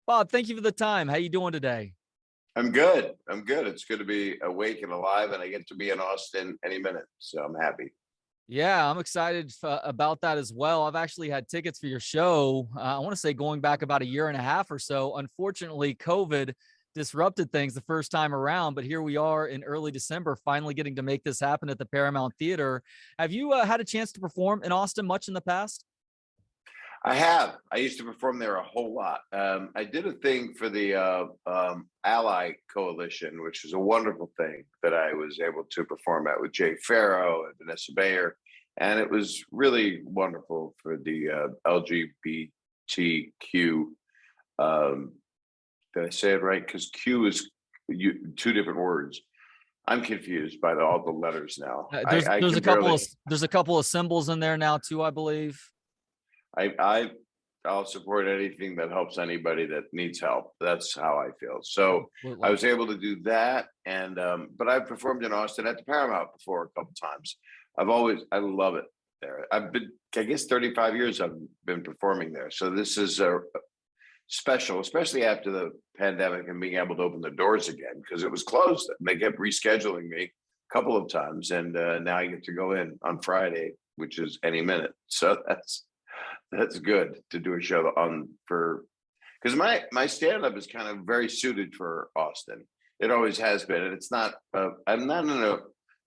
Bob, thank you for the time. How you doing today? I'm good. I'm good. It's good to be awake and alive, and I get to be in Austin any minute. So I'm happy. Yeah, I'm excited about that as well. I've actually had tickets for your show. I want to say going back about a year and a half or so. Unfortunately, COVID disrupted things the first time around, but here we are in early December, finally getting to make this happen at the Paramount Theater. Have you had a chance to perform in Austin much in the past? I have. I used to perform there a whole lot. I did a thing for the Ally Coalition, which is a wonderful thing that I was able to perform at with Jay Farrow and Vanessa Bayer. And it was really wonderful for the LGBTQ. Did I say it right? Because Q is two different words. I'm confused by all the letters now. I There's can a couple barely. of there's a couple of symbols in there now too, I believe. I I'll support anything that helps anybody that needs help. That's how I feel. So I Absolutely. was able to do that, and but I've performed in Austin at the Paramount before a couple times. I love it there. I've been, I guess, 35 years I've been performing there. So this is a special, especially after the pandemic and being able to open the doors again because it was closed. They kept rescheduling me a couple of times, and now I get to go in on Friday, which is any minute. So that's good to do a show on for because my stand-up is kind of very suited for Austin. It always has been, and it's not. I'm not in a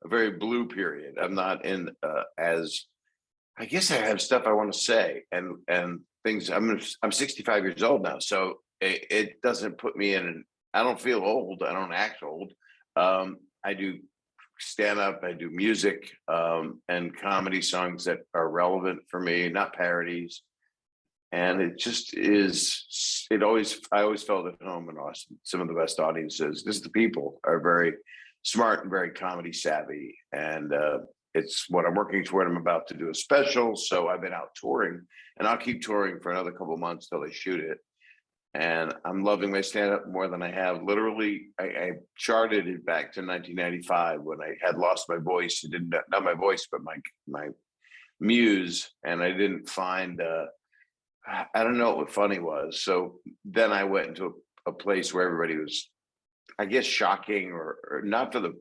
very blue period. I'm not in as. I guess I have stuff I want to say and things. I'm 65 years old now, so it doesn't put me in. I don't feel old. I don't act old. I do stand up. I do music and comedy songs that are relevant for me, not parodies. And it just is. I always felt at home in Austin. Some of the best audiences. Just the people are very smart and very comedy savvy, and it's what I'm working toward. I'm about to do a special, so I've been out touring, and I'll keep touring for another couple of months till they shoot it. And I'm loving my stand-up more than I have. Literally, I charted it back to 1995 when I had lost my voice. It didn't, not my voice, but my muse, and I didn't find. I don't know what funny was. So then I went into a place where everybody was, I guess, shocking or not for the.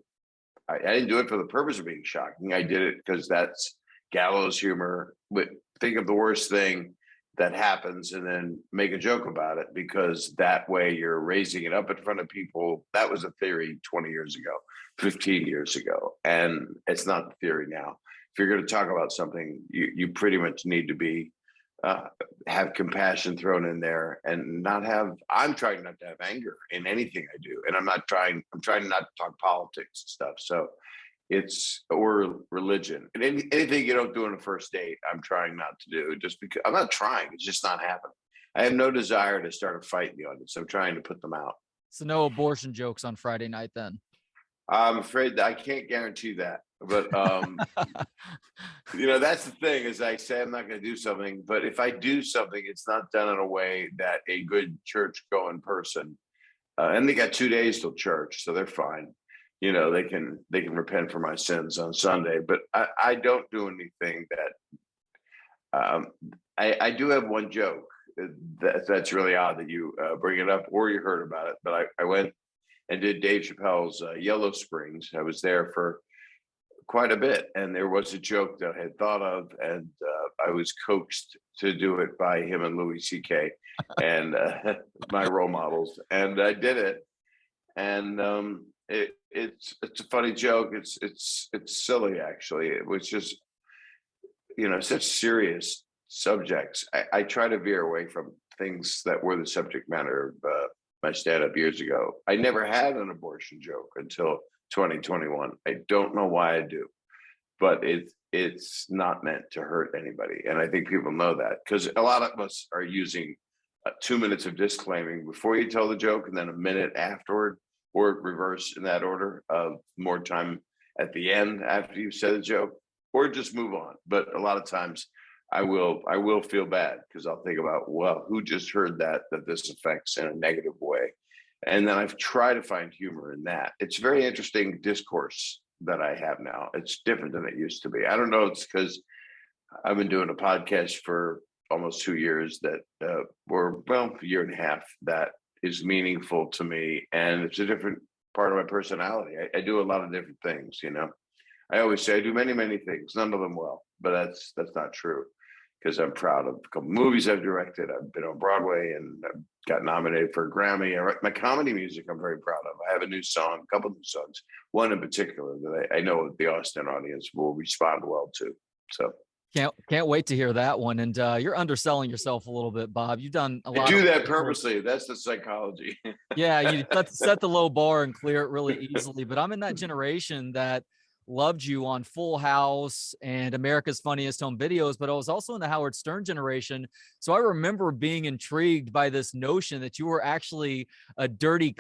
I didn't do it for the purpose of being shocking. I did it because that's gallows humor. But think of the worst thing that happens and then make a joke about it, because that way you're raising it up in front of people. That was a theory 20 years ago, 15 years ago, and it's not the theory now. If you're going to talk about something, you pretty much need to be have compassion thrown in there and not have. I'm trying not to have anger in anything I do, and I'm trying not to talk politics and stuff. So it's, or religion, and anything you don't do on a first date, I'm trying not to do, just because I'm not trying. It's just not happening. I have no desire to start a fight in the audience. I'm trying to put them out. So no abortion jokes on Friday night then. I'm afraid that I can't guarantee that, but that's the thing, is I say I'm not going to do something, but if I do something, it's not done in a way that a good church going person, and they got 2 days till church, so they're fine. They can repent for my sins on Sunday, but I don't do anything that. I do have one joke that's really odd that you bring it up or you heard about it, but I went and did Dave Chappelle's Yellow Springs. I was there for quite a bit, and there was a joke that I had thought of, and I was coaxed to do it by him and Louis C.K. and my role models, and I did it. And it's a funny joke. It's silly, actually. It was just such serious subjects. I try to veer away from things that were the subject matter of my stand-up years ago. I never had an abortion joke until 2021. I don't know why I do, but it's not meant to hurt anybody, and I think people know that, because a lot of us are using 2 minutes of disclaiming before you tell the joke, and then a minute afterward, or reverse in that order of more time at the end after you said the joke, or just move on. But a lot of times I will feel bad, because I'll think about, well, who just heard that this affects in a negative way. And then I've tried to find humor in that. It's very interesting discourse that I have now. It's different than it used to be. I don't know, it's because I've been doing a podcast for almost 2 years that were, well, a year and a half, that is meaningful to me. And it's a different part of my personality. I do a lot of different things, you know. I always say I do many, many things, none of them well, but that's not true, because I'm proud of a couple movies I've directed. I've been on Broadway and I've got nominated for a Grammy. My comedy music, I'm very proud of. I have a new song, a couple of new songs, one in particular that I know the Austin audience will respond well to. So Can't wait to hear that one. And you're underselling yourself a little bit, Bob. You've done a I lot do of that purposely. That's the psychology. Yeah, you set the low bar and clear it really easily. But I'm in that generation that loved you on Full House and America's Funniest Home Videos, but I was also in the Howard Stern generation. So I remember being intrigued by this notion that you were actually a dirty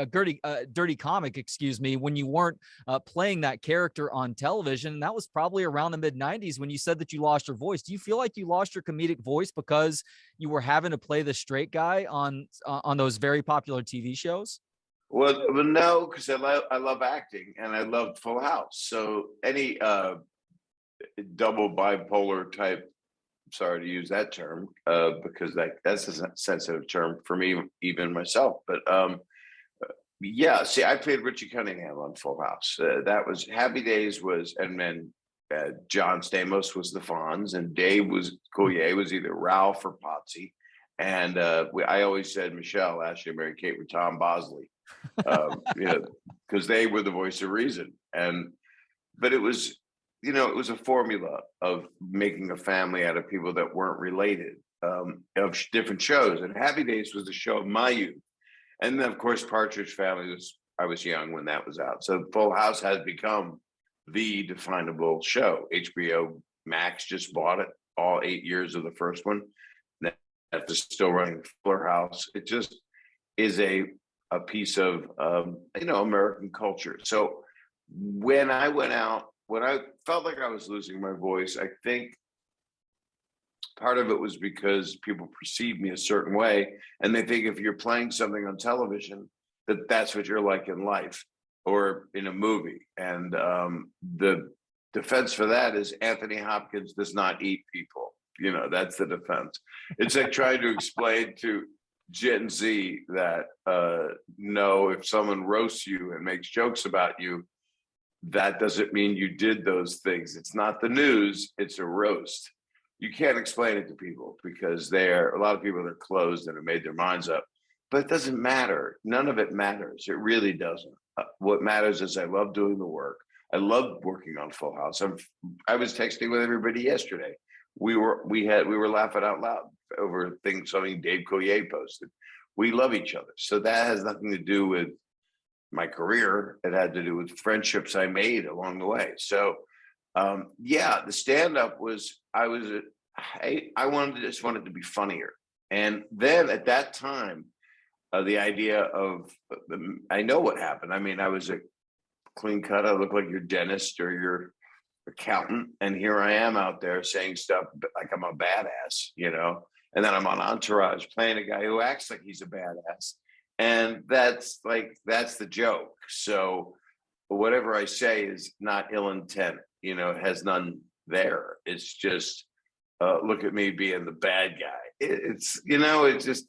dirty comic, excuse me, when you weren't playing that character on television. And that was probably around the mid-90s when you said that you lost your voice. Do you feel like you lost your comedic voice because you were having to play the straight guy on those very popular TV shows? Well, no, because I love acting and I loved Full House. So any double bipolar type, sorry to use that term, because that's a sensitive term for me, even myself. But yeah, see, I played Richie Cunningham on Full House. That was Happy Days and then John Stamos was the Fonz, and Dave Coulier was either Ralph or Potsy. And I always said Michelle, Ashley, Mary Kate were Tom Bosley. You know, because they were the voice of reason. But it was, you know, it was a formula of making a family out of people that weren't related, of different shows. And Happy Days was the show of my youth. And then, of course, Partridge Family I was young when that was out. So Full House has become the definable show. HBO Max just bought it, all 8 years of the first one. After still running Fuller House, it just is a piece of you know, American culture. So when I went out, when I felt like I was losing my voice, I think part of it was because people perceive me a certain way, and they think if you're playing something on television, that's what you're like in life or in a movie. And the defense for that is Anthony Hopkins does not eat people. You know, that's the defense. It's like trying to explain to Gen Z that no, if someone roasts you and makes jokes about you, that doesn't mean you did those things. It's not the news, it's a roast. You can't explain it to people because a lot of people are closed and have made their minds up. But it doesn't matter. None of it matters. It really doesn't. What matters is I love doing the work. I love working on Full House. I was texting with everybody yesterday. We were laughing out loud over something Dave Coulier posted. We love each other. So that has nothing to do with my career. It had to do with friendships I made along the way. So yeah, the stand-up was, I just wanted to be funnier. And then at that time, the idea of, I know what happened. I mean, I was a clean cut. I look like your dentist or your accountant, and here I am out there saying stuff like I'm a badass, you know. And then I'm on Entourage playing a guy who acts like he's a badass, and that's the joke. So whatever I say is not ill intent, you know. It has none there. It's just look at me being the bad guy. It's, you know, it's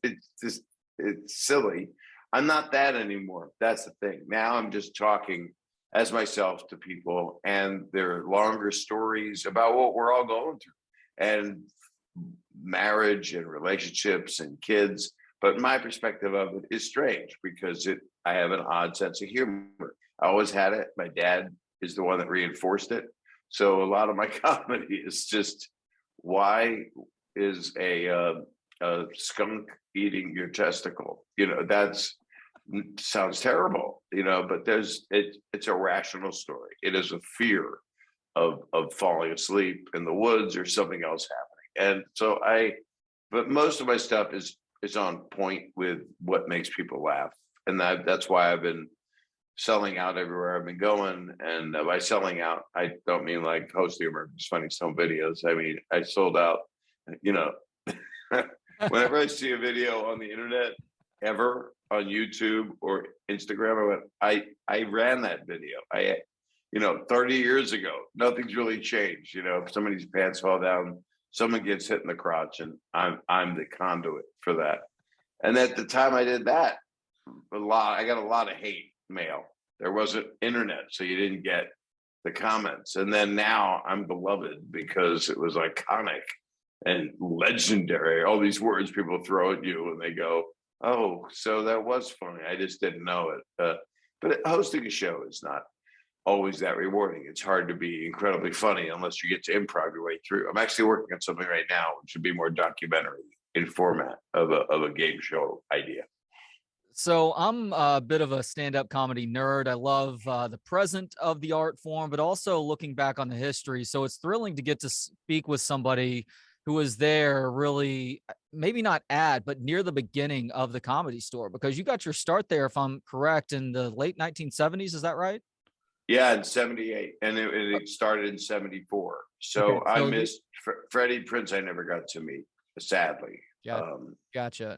silly. I'm not that anymore. That's the thing. Now I'm just talking as myself to people, and there are longer stories about what we're all going through, and marriage and relationships and kids. But my perspective of it is strange because I have an odd sense of humor. I always had it. My dad is the one that reinforced it. So a lot of my comedy is just, why is a skunk eating your testicle? You know, sounds terrible, you know, but it's a rational story. It is a fear of falling asleep in the woods or something else happening. And so but most of my stuff is on point with what makes people laugh. And that's why I've been selling out everywhere I've been going. And by selling out, I don't mean like hosting America's Funniest Home Videos. I mean, I sold out, you know, whenever I see a video on the internet ever, on YouTube or Instagram, I ran that video. You know, 30 years ago, nothing's really changed. You know, if somebody's pants fall down, someone gets hit in the crotch, and I'm the conduit for that. And at the time I did that, I got a lot of hate mail. There wasn't internet, so you didn't get the comments. And then now I'm beloved because it was iconic and legendary. All these words people throw at you and they go, oh, so that was funny. I just didn't know it. But hosting a show is not always that rewarding. It's hard to be incredibly funny unless you get to improv your way through. I'm actually working on something right now, which would be more documentary in format of a game show idea. So I'm a bit of a stand-up comedy nerd. I love the present of the art form, but also looking back on the history. So it's thrilling to get to speak with somebody who was there really, maybe not but near the beginning of the Comedy Store, because you got your start there, if I'm correct, in the late 1970s. Is that right? Yeah, in 78. And it started in 74. So, okay, I missed Freddie Prinze. I never got to meet, sadly. Gotcha.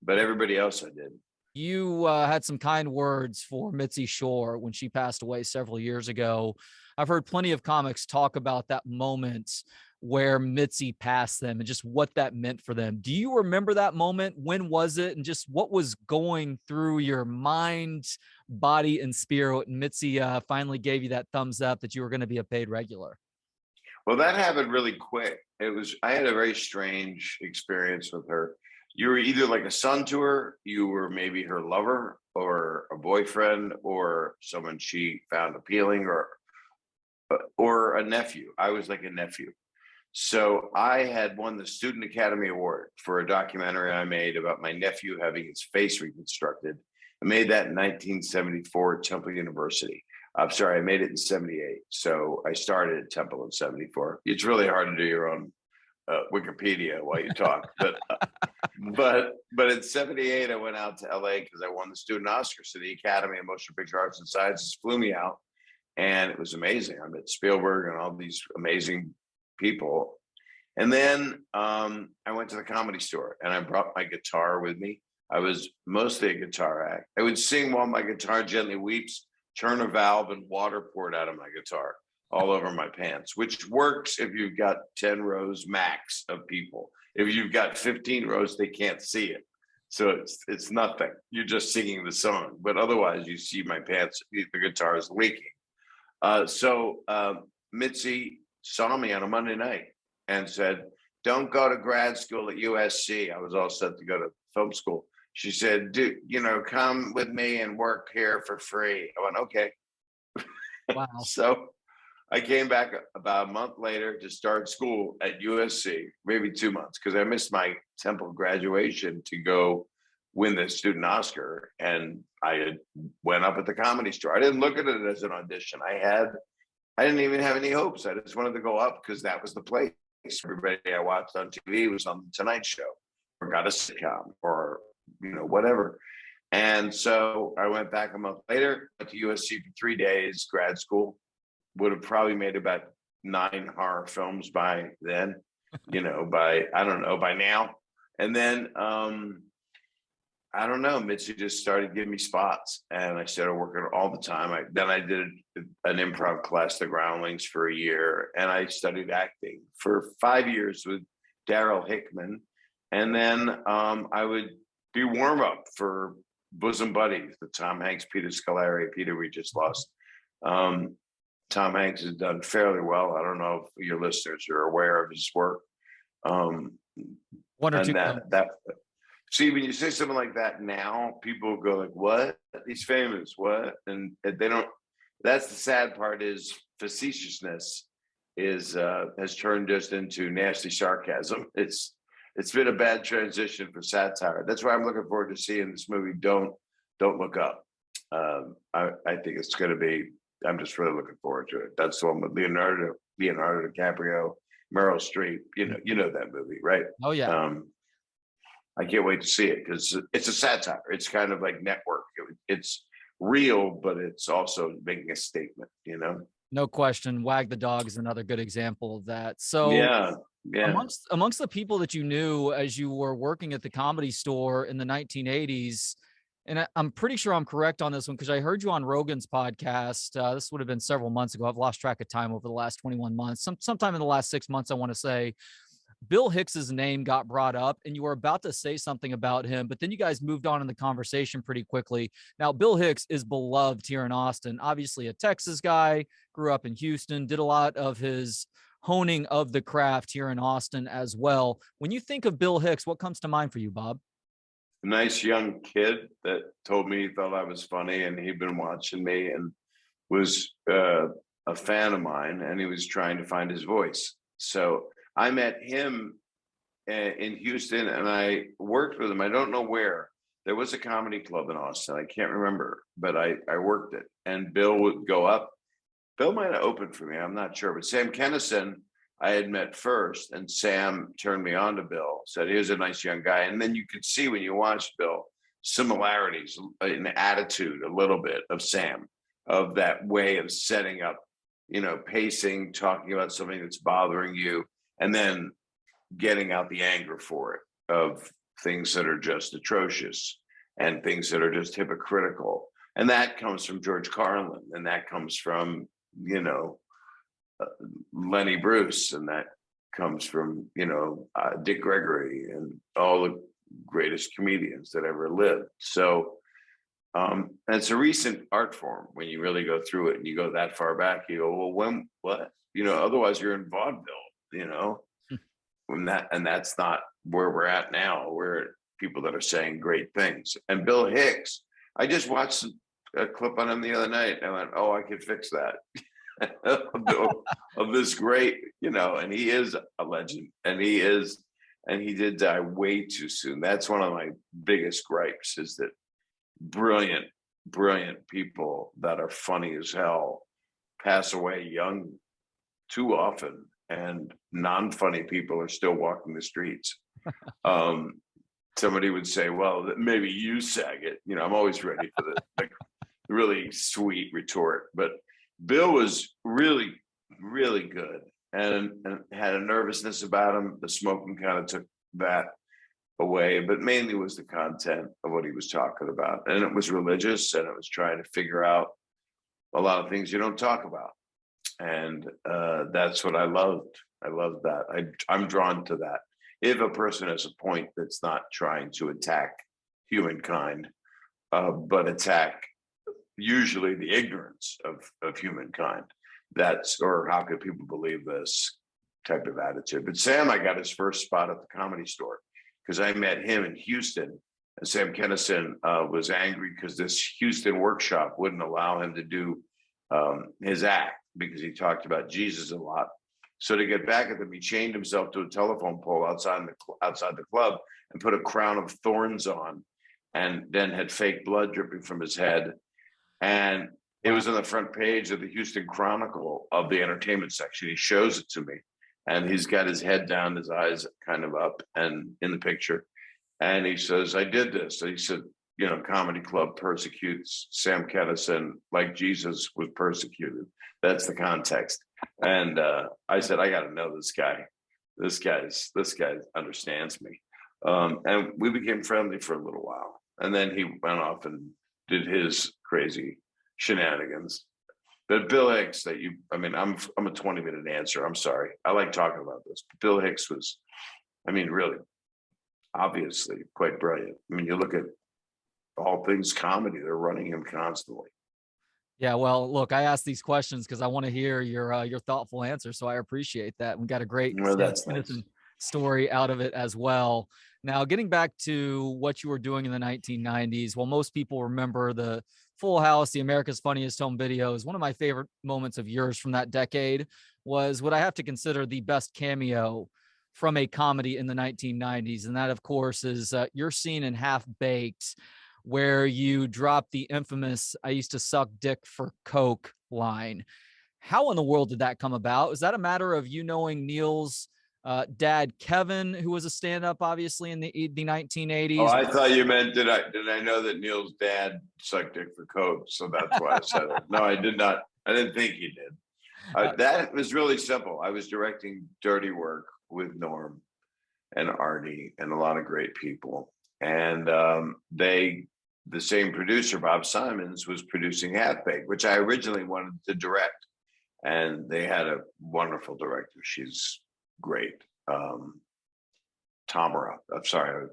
But everybody else I did. You had some kind words for Mitzi Shore when she passed away several years ago. I've heard plenty of comics talk about that moment where Mitzi passed them and just what that meant for them. Do you remember that moment? When was it? And just what was going through your mind, body, and spirit when Mitzi finally gave you that thumbs up that you were going to be a paid regular? Well, that happened really quick. I had a very strange experience with her. You were either like a son to her, you were maybe her lover or a boyfriend or someone she found appealing, or a nephew. I was like a nephew. So I had won the Student Academy Award for a documentary I made about my nephew having his face reconstructed. I made that in 1974 at Temple University. I'm sorry, I made it in 78. So I started at Temple in 74. It's really hard to do your own Wikipedia while you talk, but in 78 I went out to LA because I won the student Oscar. So the Academy of Motion Picture Arts and Sciences flew me out, and it was amazing. I met Spielberg and all these amazing people. And then I went to the Comedy Store and I brought my guitar with me. I was mostly a guitar act. I would sing while my guitar gently weeps, turn a valve, and water poured out of my guitar all over my pants, which works if you've got 10 rows max of people. If you've got 15 rows, they can't see it. So it's nothing. You're just singing the song. But otherwise, you see my pants, the guitar is leaking. So Mitzi saw me on a Monday night and said, don't go to grad school at USC. I was all set to go to film school. She said, dude, come with me and work here for free. I went, okay. Wow. So I came back about a month later to start school at USC, maybe 2 months, because I missed my Temple graduation to go win the student Oscar. And I went up at the Comedy Store. I didn't look at it as an audition. I didn't even have any hopes. I just wanted to go up because that was the place. Everybody I watched on TV was on the Tonight Show or got a sitcom or, whatever. And so I went back a month later, went to USC for 3 days, grad school. Would have probably made about 9 horror films by then, by now. And then, I don't know, Mitzi just started giving me spots and I started working all the time. Then I did an improv class, The Groundlings, for a year. And I studied acting for 5 years with Daryl Hickman. And then I would be warm up for Bosom Buddies, the Tom Hanks, Peter Scolari. Peter, we just lost. Tom Hanks has done fairly well. I don't know if your listeners are aware of his work. One or two. See, when you say something like that now, people go like, what? He's famous, what? And they don't, that's the sad part, is facetiousness has turned just into nasty sarcasm. It's been a bad transition for satire. That's why I'm looking forward to seeing this movie, Don't Look Up. I think it's going to be, I'm just really looking forward to it. That's the one with Leonardo DiCaprio, Meryl Streep. You know that movie, right? Oh yeah. I can't wait to see it because it's a satire. It's kind of like Network. It's real, but it's also making a statement. No question. Wag the Dog is another good example of that. So yeah. Amongst the people that you knew as you were working at the Comedy Store in the 1980s, And I'm pretty sure I'm correct on this one because I heard you on Rogan's podcast. This would have been several months ago. I've lost track of time over the last 21 months. Sometime in the last 6 months, I want to say. Bill Hicks's name got brought up, and you were about to say something about him, but then you guys moved on in the conversation pretty quickly. Now, Bill Hicks is beloved here in Austin. Obviously, a Texas guy, grew up in Houston, did a lot of his honing of the craft here in Austin as well. When you think of Bill Hicks, what comes to mind for you, Bob? A nice young kid that told me he thought I was funny, and he'd been watching me and was a fan of mine, and he was trying to find his voice. So I met him in Houston, and I worked with him. I don't know where. There was a comedy club in Austin. I can't remember, but I worked it. And Bill would go up. Bill might have opened for me. I'm not sure. But Sam Kinison, I had met first, and Sam turned me on to Bill, said he was a nice young guy. And then you could see when you watched Bill, similarities in attitude, a little bit of Sam, of that way of setting up, pacing, talking about something that's bothering you, and then getting out the anger for it, of things that are just atrocious and things that are just hypocritical. And that comes from George Carlin, and that comes from, Lenny Bruce, and that comes from, Dick Gregory and all the greatest comedians that ever lived. So and it's a recent art form when you really go through it and you go that far back, you go, well, when, what, otherwise you're in vaudeville, and that's not where we're at now. We're people that are saying great things. And Bill Hicks, I just watched a clip on him the other night, and I went, oh, I could fix that. of this great, and he is a legend, and he did die way too soon. That's one of my biggest gripes, is that brilliant people that are funny as hell pass away young too often, and non-funny people are still walking the streets. Somebody would say, well, maybe you Saget. I'm always ready for the really sweet retort, but Bill was really, really good, and had a nervousness about him. The smoking kind of took that away, but mainly was the content of what he was talking about. And it was religious, and it was trying to figure out a lot of things you don't talk about. And that's what I loved. I loved that. I'm drawn to that. If a person has a point that's not trying to attack humankind, but attack usually the ignorance of humankind, or how could people believe this type of attitude. But Sam, I got his first spot at the Comedy Store because I met him in Houston, and Sam Kinison was angry because this Houston workshop wouldn't allow him to do his act because he talked about Jesus a lot. So to get back at them, he chained himself to a telephone pole outside the club and put a crown of thorns on, and then had fake blood dripping from his head. And it was on the front page of the Houston Chronicle of the entertainment section. He shows it to me, and he's got his head down, his eyes kind of up, and in the picture. And he says, I did this. And he said, Comedy Club persecutes Sam Kinison like Jesus was persecuted. That's the context. And I said, I got to know this guy. This guy understands me. And we became friendly for a little while. And then he went off and did his crazy shenanigans. But Bill Hicks, I'm a 20-minute answer. I'm sorry. I like talking about this. But Bill Hicks was, really, obviously quite brilliant. You look at all things comedy, they're running him constantly. Yeah, well, look, I asked these questions because I want to hear your thoughtful answer. So I appreciate that. We got a great That's nice. Story out of it as well. Now, getting back to what you were doing in the 1990s, well, most people remember the Full House, the America's Funniest Home Videos. One of my favorite moments of yours from that decade was what I have to consider the best cameo from a comedy in the 1990s. And that, of course, is your scene in Half Baked, where you dropped the infamous "I used to suck dick for Coke" line. How in the world did that come about? Is that a matter of you knowing Neil's dad, Kevin, who was a stand-up, obviously, in the 1980s? Oh, I thought you meant, did I know that Neil's dad sucked dick for Coke? So that's why I said it. No, I did not. I didn't think he did. That was really simple. I was directing Dirty Work with Norm and Artie and a lot of great people. And they the same producer, Bob Simons, was producing Half Baked, which I originally wanted to direct. And they had a wonderful director. She's great. Tamara. I'm sorry,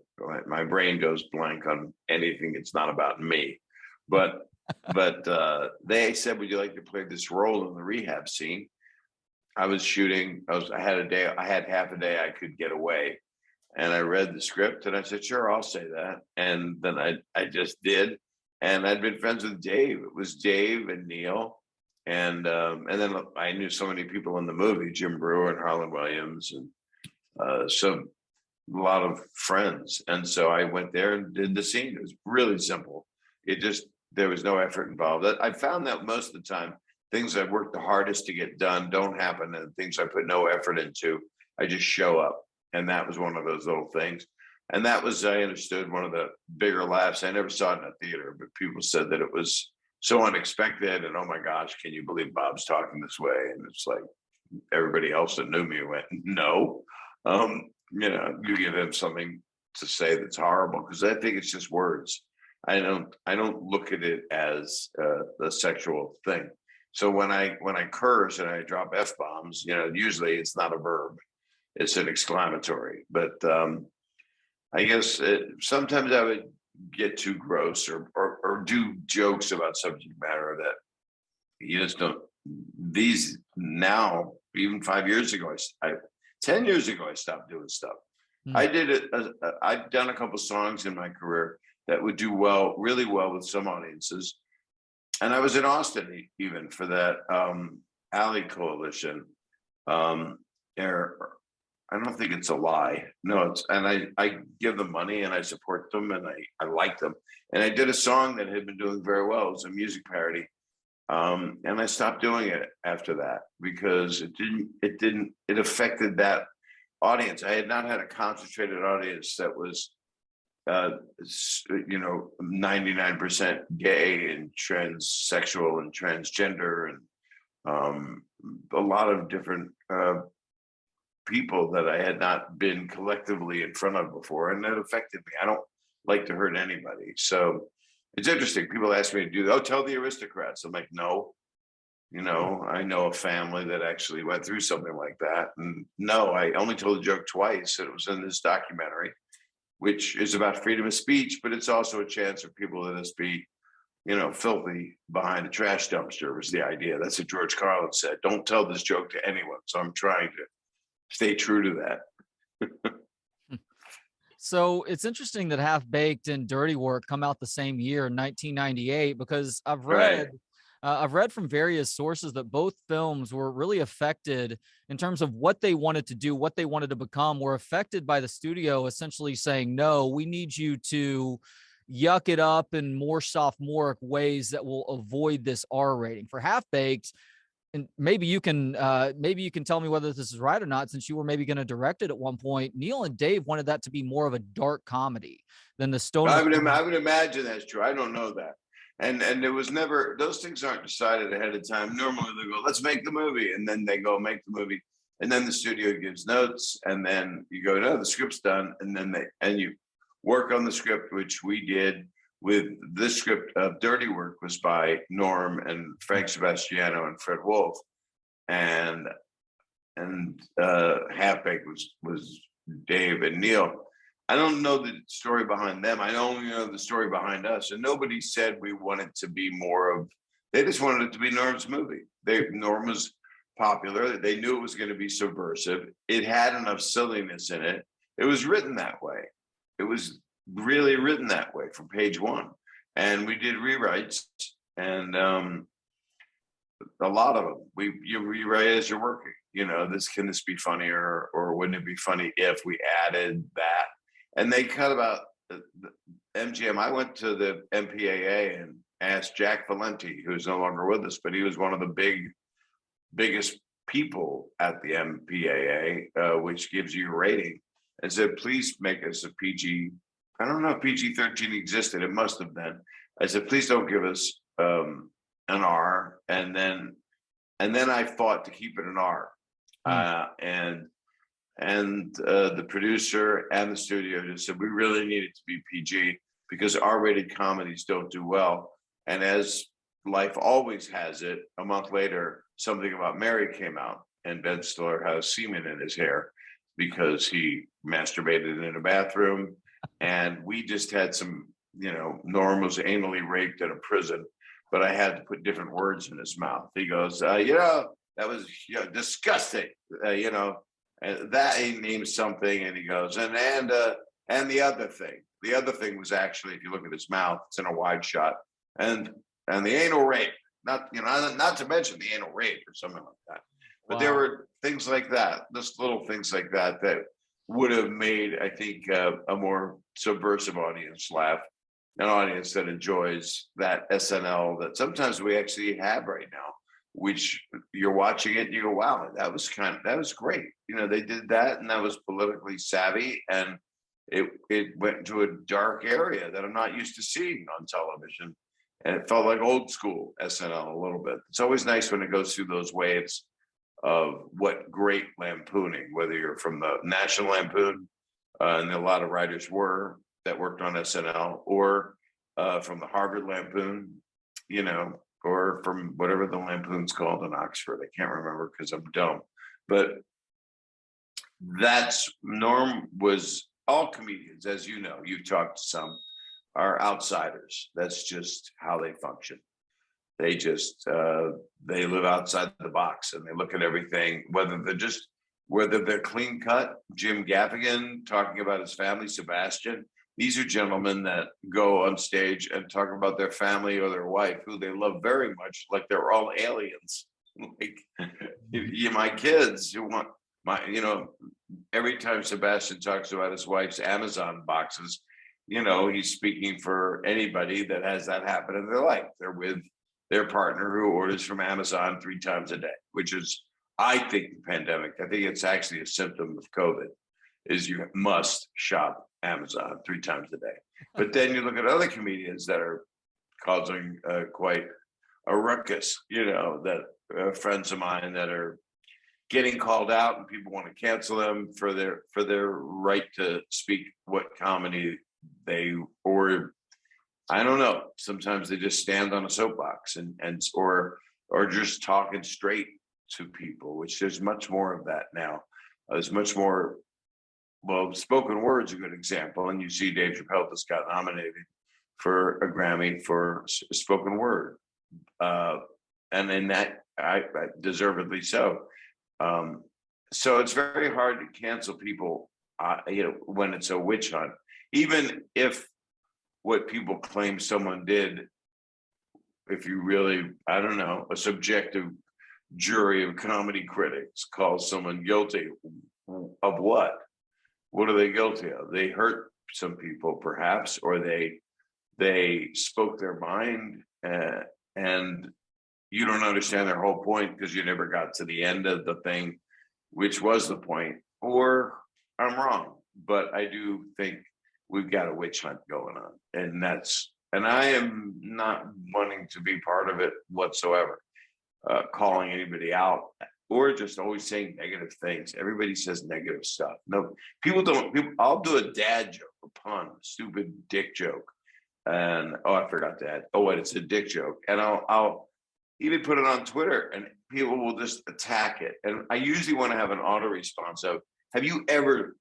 my brain goes blank on anything. It's not about me, but they said, "Would you like to play this role in the rehab scene?" I was shooting. I had half a day I could get away, and I read the script and I said, "Sure, I'll say that." And then I just did, and I'd been friends with Dave. It was Dave and Neil, and then I knew so many people in the movie, Jim Brewer and Harlan Williams, and so a lot of friends. And so I went there and did the scene. It was really simple. There was no effort involved. I found that most of the time, things I've worked the hardest to get done don't happen, and things I put no effort into, I just show up. And that was one of those little things. And that was, I understood, one of the bigger laughs. I never saw it in a theater, but people said that it was so unexpected. And oh my gosh, can you believe Bob's talking this way? And it's like everybody else that knew me went, no. You give him something to say that's horrible, because I think it's just words. I don't look at it as a sexual thing. So when I curse and I drop F-bombs, usually it's not a verb, it's an exclamatory. But I guess sometimes I would get too gross or do jokes about subject matter that you just don't. These now, even 5 years ago, 10 years ago, I stopped doing stuff. I did it. I've done a couple songs in my career that would do really well with some audiences. And I was in Austin even for that Alley Coalition. I don't think it's a lie. No, and I give them money and I support them and I like them. And I did a song that had been doing very well. It was a music parody. And I stopped doing it after that because it affected that audience. I had not had a concentrated audience that was 99% gay and transsexual and transgender and a lot of different people that I had not been collectively in front of before, and that affected me. I don't like to hurt anybody. So it's interesting. People ask me to do, tell the Aristocrats. I'm like, no. I know a family that actually went through something like that. And no, I only told the joke twice. It was in this documentary, which is about freedom of speech, but it's also a chance for people to just be, filthy behind a trash dumpster was the idea. That's what George Carlin said. Don't tell this joke to anyone. So I'm trying to stay true to that. So it's interesting that Half Baked and Dirty Work come out the same year, 1998, because I've read from various sources that both films were really affected in terms of what they wanted to do, what they wanted to become, were affected by the studio essentially saying, no, we need you to yuck it up in more sophomoric ways that will avoid this R rating. For Half Baked, and maybe you can tell me whether this is right or not, since you were maybe going to direct it at one point. Neil and Dave wanted that to be more of a dark comedy than the Stone. I would imagine that's true. I don't know that. And it was never, those things aren't decided ahead of time. Normally they go, let's make the movie. And then they go make the movie. And then the studio gives notes. And then you go, no, the script's done. And then you work on the script, which we did. With this script of Dirty Work was by Norm and Frank Sebastiano and Fred Wolf. And Half Baked was Dave and Neil. I don't know the story behind them. I only know the story behind us. And nobody said we wanted to be more of, they just wanted it to be Norm's movie. Norm was popular. They knew it was going to be subversive. It had enough silliness in it. It was written that way. It was really written that way from page one. And we did rewrites, and a lot of them. You rewrite as you're working. Can this be funnier, or wouldn't it be funny if we added that? And they cut about the MGM. I went to the MPAA and asked Jack Valenti, who's no longer with us, but he was one of the biggest people at the MPAA, which gives you a rating, and said, please make us a PG. I don't know if PG-13 existed. It must have been. I said, please don't give us an R. And then I fought to keep it an R. And the producer and the studio just said, we really need it to be PG because R-rated comedies don't do well. And as life always has it, a month later, Something About Mary came out, and Ben Stiller has semen in his hair because he masturbated in a bathroom. And we just had some, Norm was anally raped in a prison, but I had to put different words in his mouth. He goes, that was disgusting, and that he names something, and he goes, and the other thing was actually, if you look at his mouth, it's in a wide shot, and the anal rape, not to mention the anal rape or something like that. But there were things like that, just little things like that would have made, I think, a more subversive audience laugh, an audience that enjoys that SNL that sometimes we actually have right now, which you're watching it and you go, wow, that was great. They did that, and that was politically savvy, and it went into a dark area that I'm not used to seeing on television. And it felt like old school SNL a little bit. It's always nice when it goes through those waves of what great lampooning, whether you're from the National Lampoon, and a lot of writers that worked on SNL, or from the Harvard Lampoon, or from whatever the Lampoon's called in Oxford. I can't remember because I'm dumb. But Norm was, all comedians, as you know, you've talked to some, are outsiders. That's just how they function. They just they live outside the box, and they look at everything, whether they're clean cut. Jim Gaffigan talking about his family, Sebastian. These are gentlemen that go on stage and talk about their family or their wife, who they love very much, like they're all aliens. Like, my kids, who want every time Sebastian talks about his wife's Amazon boxes, he's speaking for anybody that has that happen in their life. They're with their partner who orders from Amazon 3 times a day, which is, I think, the pandemic. I think it's actually a symptom of COVID, is you must shop Amazon 3 times a day. But then you look at other comedians that are causing quite a ruckus, that friends of mine that are getting called out, and people want to cancel them for their right to speak what comedy or I don't know. Sometimes they just stand on a soapbox or just talking straight to people, which there's much more of that now. There's much more. Well, spoken word's a good example, and you see Dave Chappelle just got nominated for a Grammy for spoken word, and in that, I deservedly so. So it's very hard to cancel people, when it's a witch hunt, even if what people claim someone did, if you really, I don't know, a subjective jury of comedy critics calls someone guilty of what? What are they guilty of? They hurt some people, perhaps, or they spoke their mind, and you don't understand their whole point because you never got to the end of the thing, which was the point. Or I'm wrong, but I do think we've got a witch hunt going on, and I am not wanting to be part of it whatsoever, calling anybody out or just always saying negative things. Everybody says negative stuff. No, people don't. I'll do a dad joke, a pun, a stupid dick joke, and I forgot that. Oh, wait, it's a dick joke, and I'll even put it on Twitter, and people will just attack it. And I usually want to have an auto response of, have you ever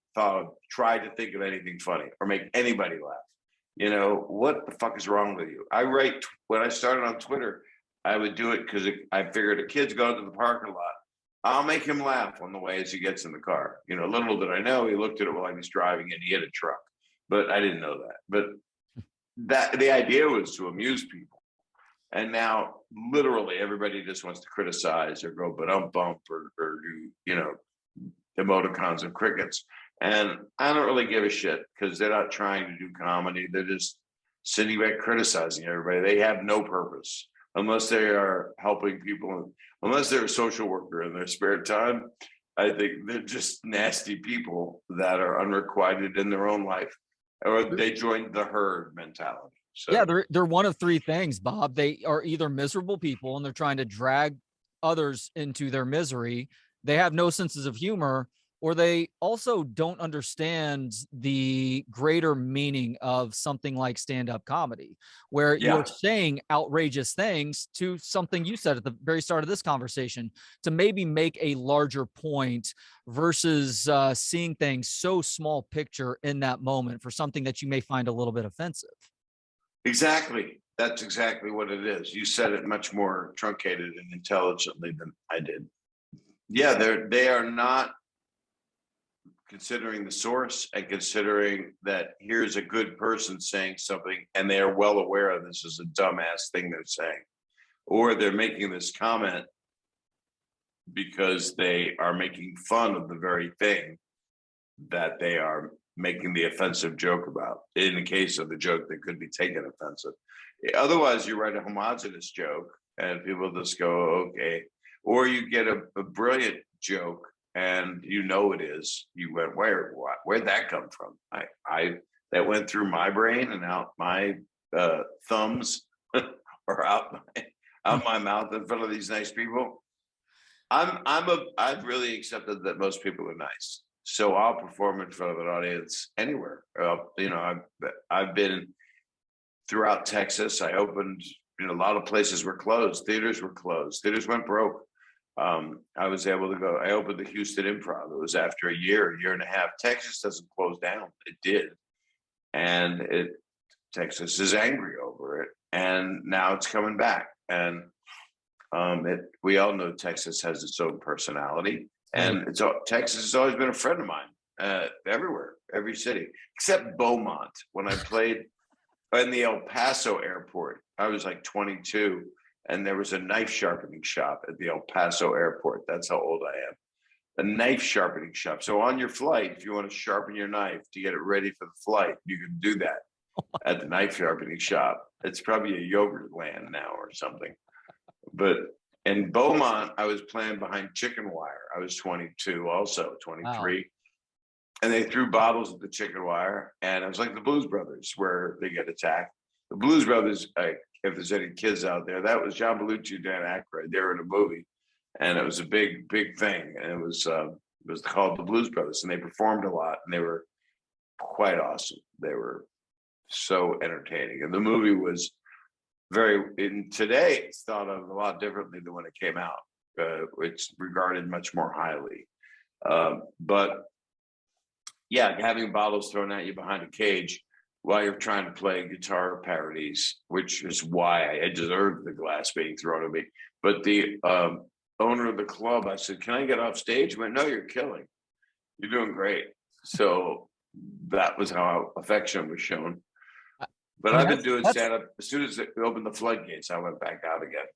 tried to think of anything funny or make anybody laugh? What the fuck is wrong with you? When I started on Twitter, I would do it because I figured a kid's going to the parking lot. I'll make him laugh on the way as he gets in the car. Little did I know, he looked at it while he was driving and he hit a truck. But I didn't know that. But the idea was to amuse people. And now literally everybody just wants to criticize or go bump or do, emoticons and crickets. And I don't really give a shit because they're not trying to do comedy. They're just sitting back criticizing everybody. They have no purpose unless they are helping people, unless they're a social worker in their spare time. I think they're just nasty people that are unrequited in their own life, or they joined the herd mentality. So yeah, they're one of 3 things, Bob. They are either miserable people and they're trying to drag others into their misery. They have no senses of humor, or they also don't understand the greater meaning of something like stand-up comedy, where you're Yeah, saying outrageous things to something you said at the very start of this conversation to maybe make a larger point versus seeing things so small picture in that moment for something that you may find a little bit offensive. exactly. That's exactly what it is. You said it much more truncated and intelligently than I did. Yeah, they are not considering the source and considering that here's a good person saying something and they are well aware of this is a dumbass thing they're saying, or they're making this comment because they are making fun of the very thing that they are making the offensive joke about. In the case of the joke that could be taken offensive, otherwise you write a homogenous joke and people just go okay, or you get a brilliant joke and you know it is. You went, where'd that come from? I that went through my brain and out my thumbs or out my mouth in front of these nice people. I've really accepted that most people are nice, so I'll perform in front of an audience anywhere. I've been throughout Texas. I opened, a lot of places were closed. Theaters were closed. Theaters went broke. I was able to go. I opened the Houston Improv. It was after a year and a half. Texas doesn't close down. It did, and Texas is angry over it, and now it's coming back. And we all know Texas has its own personality, and Texas has always been a friend of mine. Everywhere, every city except Beaumont. When I played in the El Paso airport, I was like 22. And there was a knife sharpening shop at the El Paso airport. That's how old I am. A knife sharpening shop. So on your flight, if you want to sharpen your knife to get it ready for the flight, you can do that at the knife sharpening shop. It's probably a yogurt land now or something. But in Beaumont, I was playing behind chicken wire. I was 22, also 23. Wow. And they threw bottles at the chicken wire. And it was like the Blues Brothers where they get attacked. The Blues Brothers, if there's any kids out there, that was John Belushi, Dan Aykroyd. They were in a movie, and it was a big, big thing. And it was called the Blues Brothers, and they performed a lot, and they were quite awesome. They were so entertaining, and the movie was today it's thought of a lot differently than when it came out. It's regarded much more highly, but yeah, having bottles thrown at you behind a cage while you're trying to play guitar parodies, which is why I deserved the glass being thrown at me. But the owner of the club, I said, "Can I get off stage?" He went, "No, you're killing. You're doing great." So that was how affection was shown. But I've been doing stand-up. As soon as it opened the floodgates, I went back out again.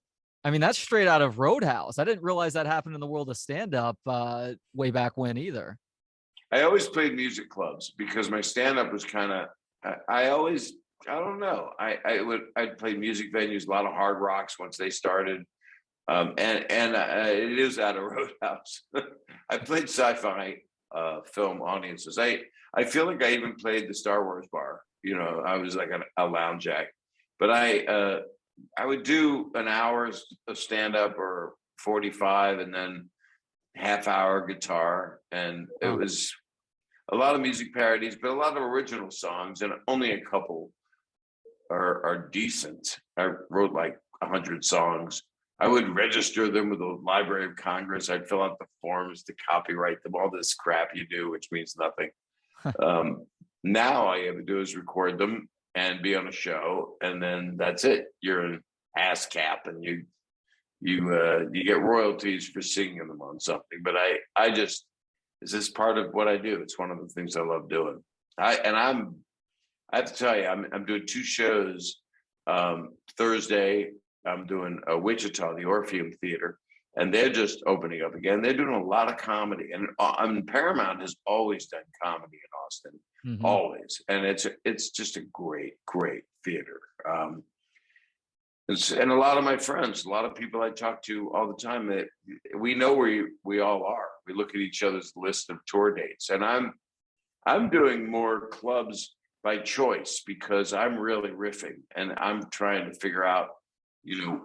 I mean, that's straight out of Roadhouse. I didn't realize that happened in the world of stand-up way back when either. I always played music clubs because my stand-up was kind of, I don't know. I'd play music venues, a lot of hard rocks once they started. And it is out of Roadhouse. I played sci-fi film audiences. I feel like I even played the Star Wars bar. I was like a lounge act. But I would do an hour of stand-up or 45 and then half hour guitar. And it was a lot of music parodies, but a lot of original songs, and only a couple are decent. I wrote like 100 songs. I would register them with the Library of Congress. I'd fill out the forms to copyright them, all this crap you do, which means nothing. Now all you have to do is record them and be on a show, and then that's it. You're an ASCAP, and you get royalties for singing them on something. But I just, is this part of what I do? It's one of the things I love doing. I have to tell you, I'm doing 2 shows. Thursday, I'm doing Wichita, the Orpheum Theater, and they're just opening up again. They're doing a lot of comedy, and Paramount has always done comedy in Austin, always, and it's just a great theater. And a lot of my friends, a lot of people I talk to all the time, that we know where we all are. We look at each other's list of tour dates, and I'm doing more clubs by choice because I'm really riffing, and I'm trying to figure out,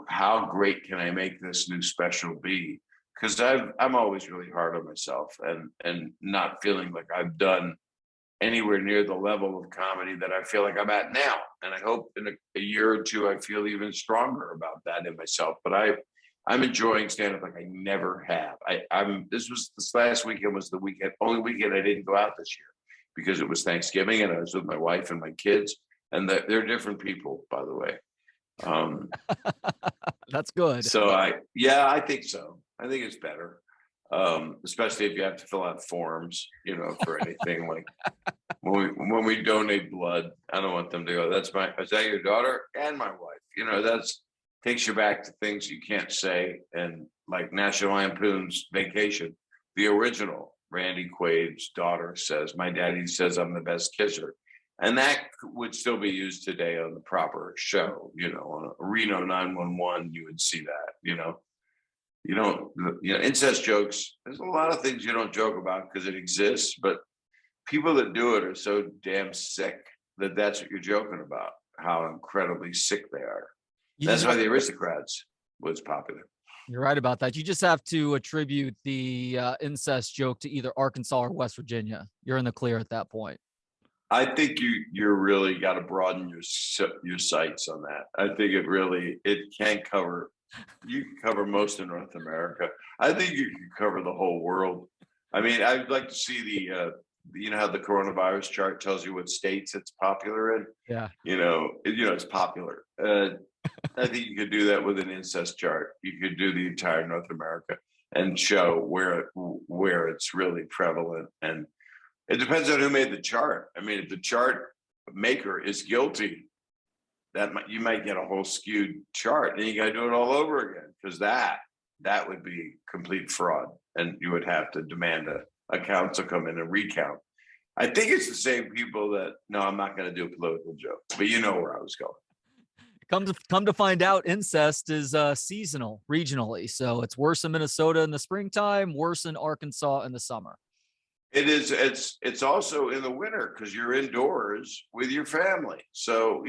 how great can I make this new special be? because I'm always really hard on myself and not feeling like I've done anywhere near the level of comedy that I feel like I'm at now. And I hope in a year or two I feel even stronger about that in myself. But I'm enjoying stand up like I never have. This last weekend was the only weekend I didn't go out this year because it was Thanksgiving and I was with my wife and my kids, and they're different people, by the way. That's good. So I think so. I think it's better. Especially if you have to fill out forms, for anything like when we donate blood. I don't want them to go, is that your daughter and my wife? That's takes you back to things you can't say. And like National Lampoon's Vacation, the original, Randy Quaid's daughter says, my daddy says I'm the best kisser. And that would still be used today on the proper show, on a Reno 911, you would see that, incest jokes. There's a lot of things you don't joke about because it exists, but people that do it are so damn sick that that's what you're joking about, how incredibly sick they are. That's why the Aristocrats was popular. You're right about that. You just have to attribute the incest joke to either Arkansas or West Virginia. You're in the clear at that point. I think you're really got to broaden your sights on that. I think it can't cover. You can cover most of North America. I think you can cover the whole world. I mean, I'd like to see how the coronavirus chart tells you what states it's popular in. Yeah. It's popular. I think you could do that with an incest chart. You could do the entire North America and show where it's really prevalent. And it depends on who made the chart. I mean, if the chart maker is guilty, you might get a whole skewed chart, and you got to do it all over again, because that would be complete fraud, and you would have to demand a council come in and recount. I think it's the same people that. No, I'm not going to do a political joke, but you know where I was going. Come to find out, incest is seasonal, regionally. So it's worse in Minnesota in the springtime, worse in Arkansas in the summer. It is. It's also in the winter because you're indoors with your family. So,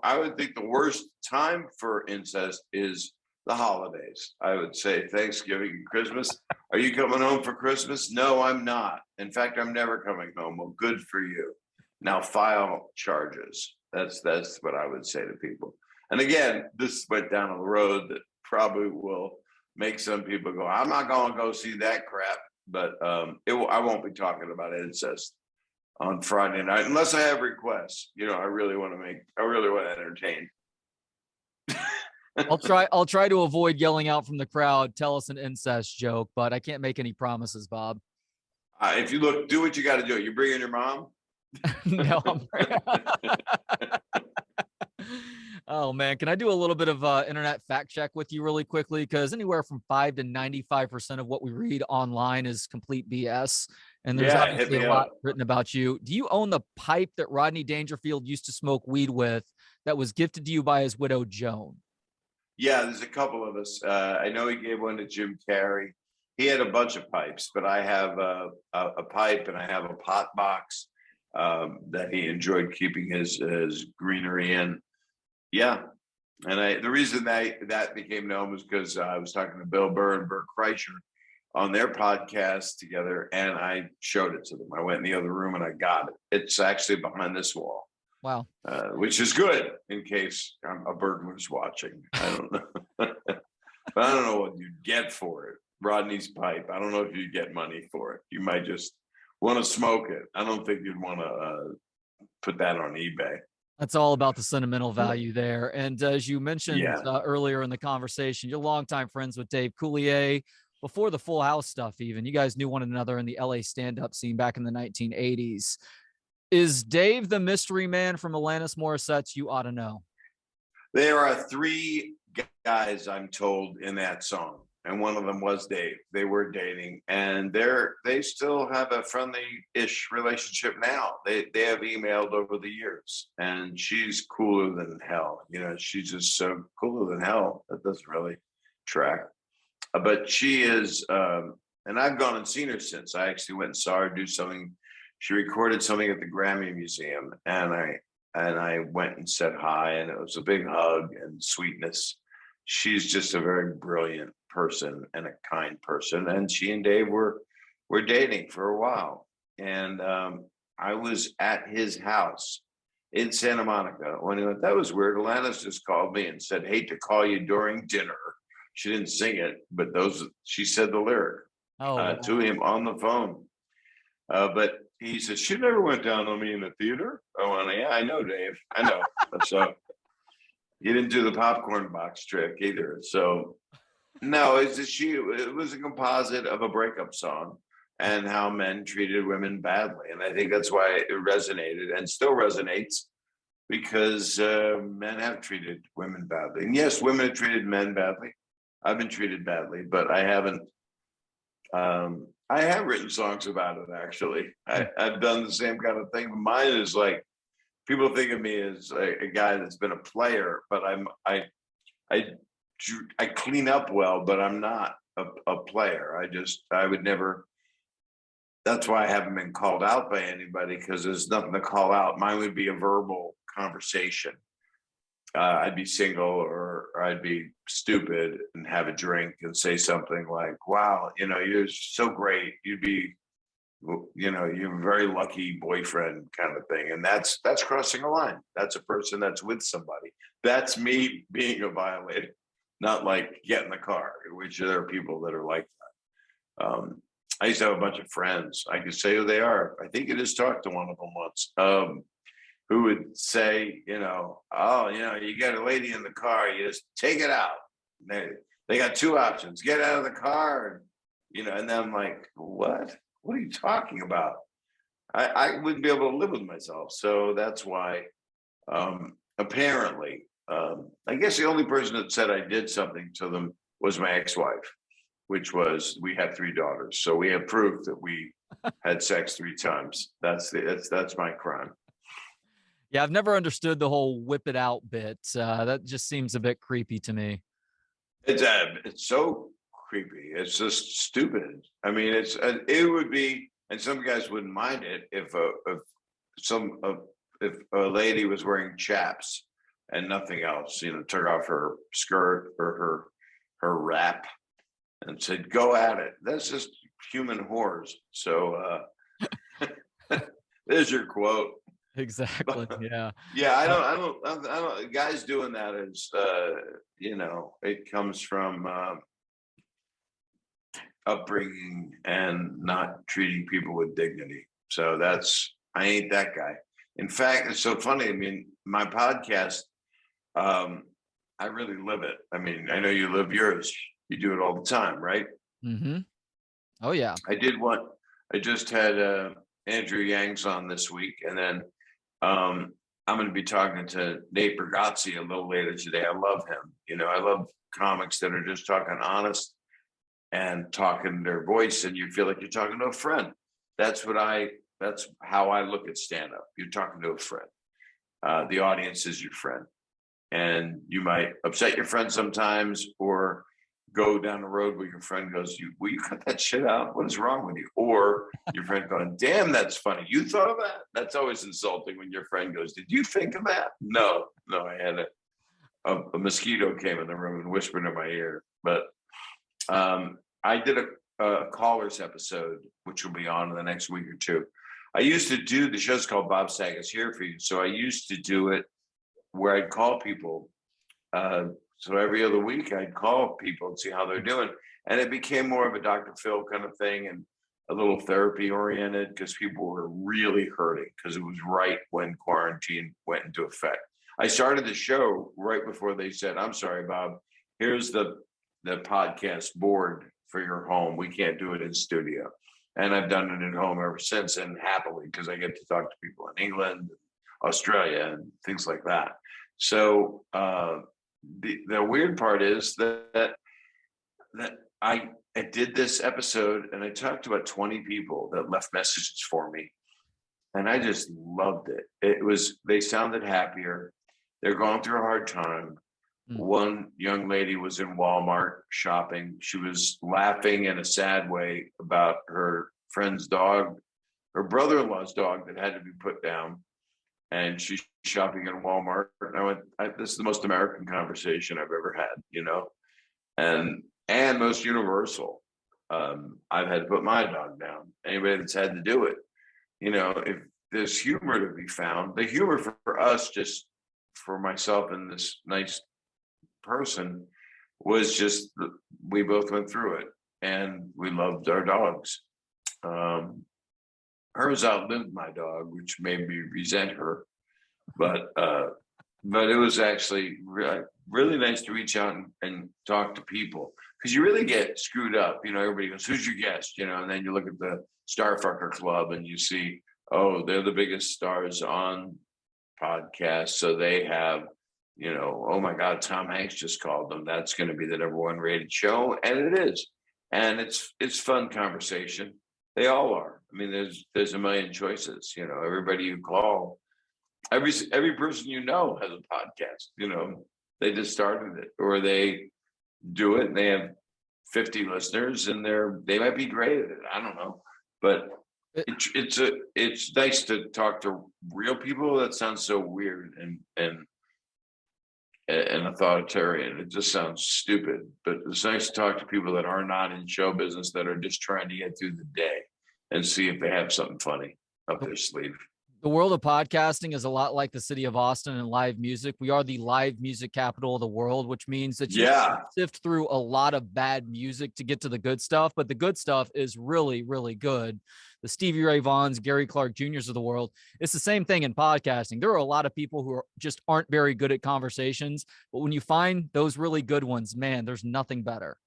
I would think the worst time for incest is the holidays. I would say Thanksgiving and Christmas. Are you coming home for Christmas? No, I'm not. In fact, I'm never coming home. Well, good for you. Now file charges. That's what I would say to people. And again, this went down a road that probably will make some people go, I'm not going to go see that crap. But I won't be talking about incest on Friday night unless I have requests. I really want to entertain. I'll try to avoid yelling out from the crowd, tell us an incest joke, but I can't make any promises, Bob. If you do what you got to do. You bring in your mom? No. Oh man, can I do a little bit of internet fact check with you really quickly? Because anywhere from 5 to 95% of what we read online is complete BS. And there's obviously a lot written about you. Do you own the pipe that Rodney Dangerfield used to smoke weed with that was gifted to you by his widow, Joan? Yeah, there's a couple of us. I know he gave one to Jim Carrey. He had a bunch of pipes, but I have a pipe and I have a pot box that he enjoyed keeping his greenery in. Yeah. And the reason that became known was because I was talking to Bill Burr and Bert Kreischer on their podcast together, and I showed it to them. I went in the other room and I got it. It's actually behind this wall. Wow. Which is good in case a burglar's watching. I don't know. But I don't know what you'd get for it. Rodney's pipe. I don't know if you'd get money for it. You might just want to smoke it. I don't think you'd want to put that on eBay. That's all about the sentimental value there. And as you mentioned earlier in the conversation, you're longtime friends with Dave Coulier before the Full House stuff. Even you guys knew one another in the LA stand-up scene back in the 1980s. Is Dave the mystery man from Alanis Morissette's You Oughta Know? There are 3 guys, I'm told, in that song, and one of them was Dave. They were dating, and they still have a friendly-ish relationship now. They have emailed over the years, and she's cooler than hell. She's just so cooler than hell. That doesn't really track. But she is, and I've gone and seen her since. I actually went and saw her do something. She recorded something at the Grammy Museum, and I went and said hi, and it was a big hug and sweetness. She's just a very brilliant person and a kind person. And she and Dave were dating for a while. And I was at his house in Santa Monica when he went, that was weird. Alanis just called me and said, hate to call you during dinner. She didn't sing it, but she said the lyric to him on the phone. But he said, she never went down on me in the theater. I went, yeah, I know, Dave. I know. So he didn't do the popcorn box trick either. So no, it was a composite of a breakup song and how men treated women badly. And I think that's why it resonated and still resonates, because men have treated women badly. And yes, women have treated men badly. I've been treated badly, but I haven't. I have written songs about it, actually. I've done the same kind of thing. Mine is like, people think of me as a guy that's been a player, but I clean up well, but I'm not a player. I would never. That's why I haven't been called out by anybody, because there's nothing to call out. Mine would be a verbal conversation. I'd be single, or I'd be stupid and have a drink and say something like, wow, you're so great. You'd be, you're a very lucky boyfriend kind of thing. And that's crossing a line. That's a person that's with somebody. That's me being a violator, not like get in the car, which there are people that are like that. I used to have a bunch of friends. I could say who they are. I think I just talked to one of them once, who would say, oh, you got a lady in the car, you just take it out. They got two options: get out of the car, and then I'm like, what? What are you talking about? I wouldn't be able to live with myself. So that's why, apparently, I guess the only person that said I did something to them was my ex-wife, which was, we had 3 daughters. So we have proof that we had sex 3 times. That's my crime. Yeah, I've never understood the whole whip it out bit. That just seems a bit creepy to me. It's so creepy. It's just stupid. I mean, it would be, and some guys wouldn't mind it if a lady was wearing chaps and nothing else, took off her skirt or her wrap and said, go at it. That's just human whores. So there's your quote. Exactly. Yeah. Yeah, I don't. Guys doing that is, it comes from upbringing and not treating people with dignity. So I ain't that guy. In fact, it's so funny. I mean, my podcast, I really live it. I mean, I know you live yours. You do it all the time, right? Mm-hmm. Oh yeah. I did one. I just had Andrew Yang's on this week, and then I'm going to be talking to Nate Bargatze a little later today. I love him. I love comics that are just talking honest and talking their voice, and you feel like you're talking to a friend. That's how I look at stand-up. You're talking to a friend. The audience is your friend, and you might upset your friend sometimes, or go down the road where your friend goes, will you cut that shit out? What is wrong with you? Or your friend going, damn, that's funny. You thought of that? That's always insulting when your friend goes, did you think of that? No, I had a mosquito came in the room and whispered in my ear. But I did a callers episode, which will be on in the next week or two. I used to do, the show's called Bob Saget's Here For You. So I used to do it where I'd call people. So every other week I'd call people and see how they're doing. And it became more of a Dr. Phil kind of thing, and a little therapy oriented, because people were really hurting, because it was right when quarantine went into effect. I started the show right before they said, I'm sorry, Bob, here's the podcast board for your home. We can't do it in studio. And I've done it at home ever since, and happily, because I get to talk to people in England, Australia, and things like that. So the weird part is that I did this episode, and I talked to about 20 people that left messages for me, and I just loved it. They sounded happier. They're going through a hard time. One young lady was in Walmart shopping. She was laughing in a sad way about her friend's dog, her brother-in-law's dog, that had to be put down. And she's shopping in Walmart. And I went, this is the most American conversation I've ever had, And and most universal. I've had to put my dog down. Anybody that's had to do it, if there's humor to be found, the humor for us, just for myself and this nice person, was just we both went through it, and we loved our dogs. Hers outlived my dog, which made me resent her, but it was actually really nice to reach out and talk to people, because you really get screwed up. Everybody goes, "Who's your guest?" And then you look at the Starfucker Club and you see, oh, they're the biggest stars on podcasts, so they have, oh my God, Tom Hanks just called them. That's going to be the #1 rated show, and it is, and it's fun conversation. They all are. I mean, there's a million choices. Everybody you call, every person has a podcast. They just started it, or they do it, and they have 50 listeners, and they might be great at it. I don't know, but it's nice to talk to real people. That sounds so weird and authoritarian. It just sounds stupid, but it's nice to talk to people that are not in show business, that are just trying to get through the day and see if they have something funny up their sleeve. The world of podcasting is a lot like the city of Austin and live music. We are the live music capital of the world, which means that you sift through a lot of bad music to get to the good stuff, but the good stuff is really, really good. The Stevie Ray Vaughns, Gary Clark Jr.'s of the world. It's the same thing in podcasting. There are a lot of people who just aren't very good at conversations, but when you find those really good ones, man, there's nothing better.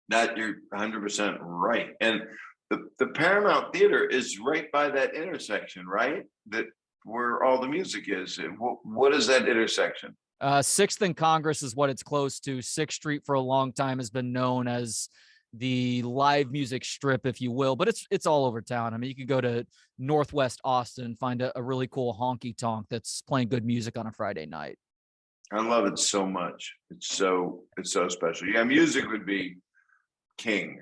That you're 100% right. And the Paramount Theater is right by that intersection, right? That where all the music is. What is that intersection? 6th and Congress is what it's close to. 6th Street for a long time has been known as the live music strip, if you will, but it's all over town. I mean, you could go to Northwest Austin and find a really cool honky tonk that's playing good music on a Friday night. I love it so much. It's so special. Yeah, music would be king.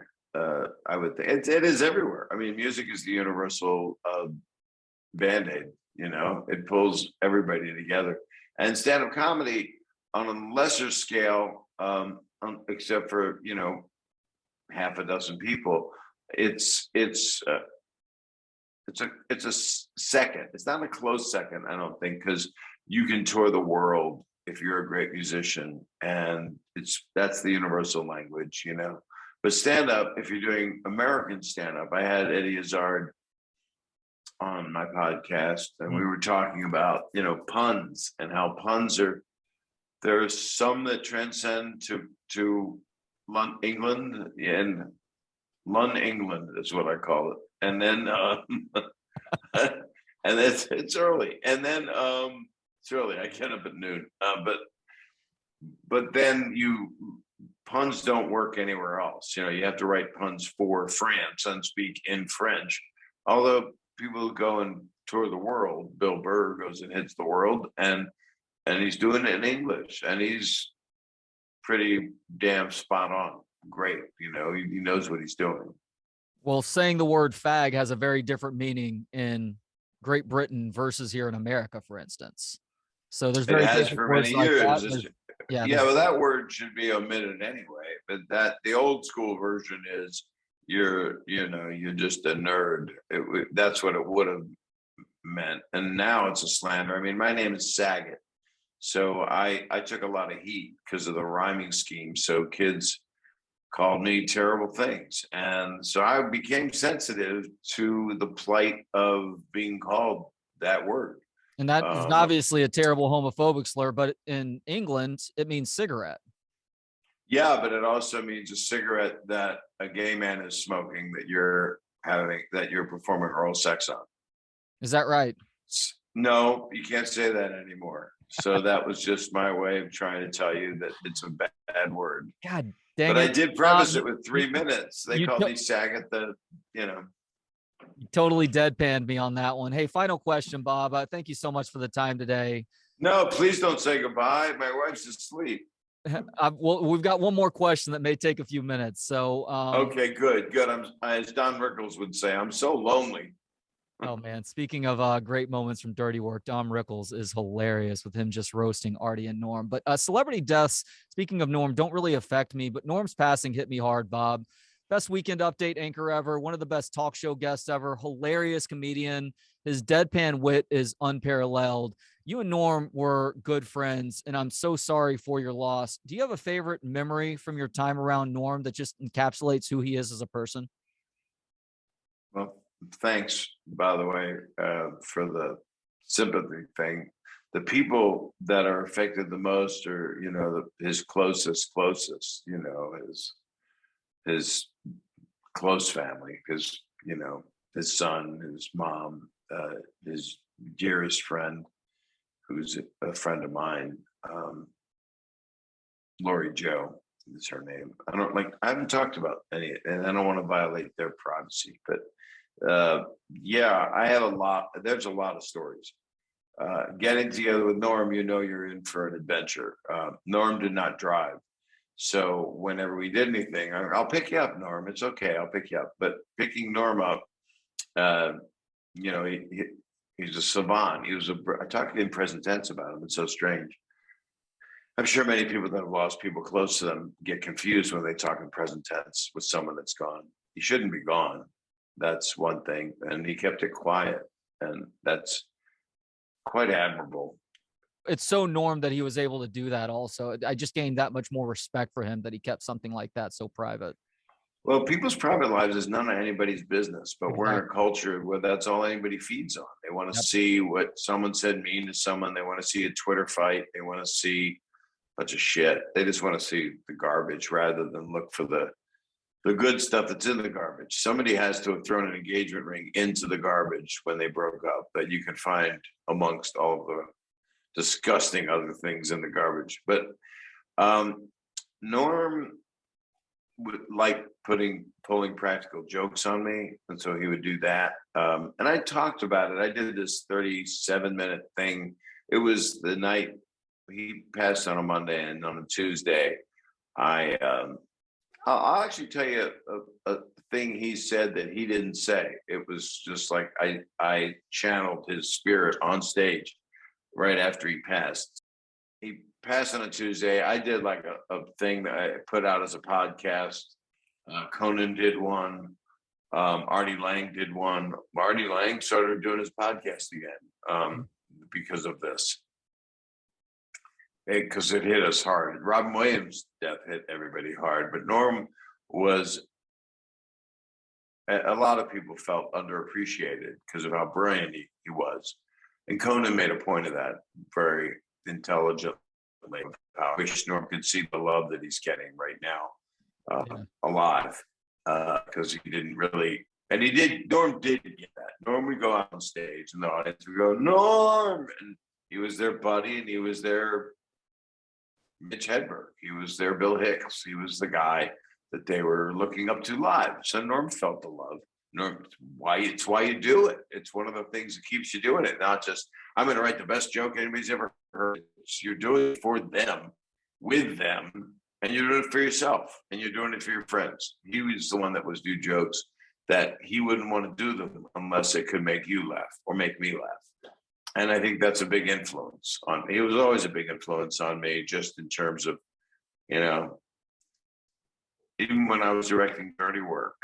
I would think it is everywhere. I mean, music is the universal band-aid. It pulls everybody together. And stand-up comedy on a lesser scale, except for half a dozen people, it's a second. It's not a close second, I don't think, because you can tour the world if you're a great musician, and that's the universal language. But stand up, if you're doing American stand up, I had Eddie Izzard on my podcast, and we were talking about puns, and how puns there are some that transcend to England, and England is what I call it. And then and it's early, and then it's early. I get up at noon, but then puns don't work anywhere else. You have to write puns for France and speak in French. Although people go and tour the world, Bill Burr goes and hits the world, and he's doing it in English, and he's pretty damn spot on. Great. He knows what he's doing. Well, saying the word fag has a very different meaning in Great Britain versus here in America, for instance. So there's very for many years. Well, that word should be omitted anyway. But the old school version is you're just a nerd. That's what it would have meant. And now it's a slander. I mean, my name is Saget. So I took a lot of heat because of the rhyming scheme. So kids called me terrible things. And so I became sensitive to the plight of being called that word. And that is obviously a terrible homophobic slur, but in England, it means cigarette. Yeah, but it also means a cigarette that a gay man is smoking that you're performing oral sex on. Is that right? No, you can't say that anymore. So that was just my way of trying to tell you that it's a bad word. God dang but it. I did preface it with 3 minutes. They called me Saget You totally deadpanned me on that one. Hey, final question, Bob. Thank you so much for the time today. No, please don't say goodbye. My wife's asleep. Well, we've got one more question that may take a few minutes. So, okay, good. As Don Rickles would say, I'm so lonely. Oh man, speaking of great moments from Dirty Work, Dom Rickles is hilarious with him just roasting Artie and Norm. But celebrity deaths, speaking of Norm, don't really affect me, but Norm's passing hit me hard, Bob. Best weekend update anchor ever, one of the best talk show guests ever, hilarious comedian. His deadpan wit is unparalleled. You and Norm were good friends, and I'm so sorry for your loss. Do you have a favorite memory from your time around Norm that just encapsulates who he is as a person? Well, thanks, by the way, for the sympathy thing. The people that are affected the most are, his closest, his close family, his son, his mom, his dearest friend, who's a friend of mine, Lori Joe is her name. I haven't talked about any, and I don't want to violate their privacy, but yeah, I have there's a lot of stories. Getting together with Norm, you're in for an adventure. Norm did not drive. So whenever we did anything, I'll pick you up, Norm. It's okay, I'll pick you up. But picking Norm up, he's a savant. I talked in present tense about him. It's so strange. I'm sure many people that have lost people close to them get confused when they talk in present tense with someone that's gone. He shouldn't be gone. That's one thing. And he kept it quiet. And that's quite admirable. It's so Norm that he was able to do that also. I just gained that much more respect for him that he kept something like that so private. Well, people's private lives is none of anybody's business, but we're in a culture where that's all anybody feeds on. They want to see what someone said mean to someone. They want to see a Twitter fight. They want to see a bunch of shit. They just want to see the garbage rather than look for the good stuff that's in the garbage. Somebody has to have thrown an engagement ring into the garbage when they broke up that you can find amongst all of the disgusting other things in the garbage. But Norm would like pulling practical jokes on me, and so he would do that. And I talked about it. I did this 37-minute thing. It was the night he passed on a Monday, and on a Tuesday, I'll actually tell you a thing he said that he didn't say. It was just like I channeled his spirit on stage right after he passed. He passed on a Tuesday. I did like a thing that I put out as a podcast. Conan did one. Artie Lang did one. Artie Lang started doing his podcast again because of this. Because it hit us hard. Robin Williams' death hit everybody hard, but Norm was, a lot of people felt underappreciated because of how brilliant he was. And Conan made a point of that very intelligently. I wish Norm could see the love that he's getting right now, alive, because he didn't really, and Norm did get that. Norm would go out on stage and the audience would go, Norm! And he was their buddy, and he was their Mitch Hedberg. He was their Bill Hicks. He was the guy that they were looking up to live. So Norm felt the love. Norm, it's why you do it. It's one of the things that keeps you doing it. Not just, I'm going to write the best joke anybody's ever heard. You're doing it for them, with them, and you're doing it for yourself, and you're doing it for your friends. He was the one that was do jokes that he wouldn't want to do them unless it could make you laugh or make me laugh. And I think that's a big influence on me. He was always a big influence on me, just in terms of, even when I was directing Dirty Work,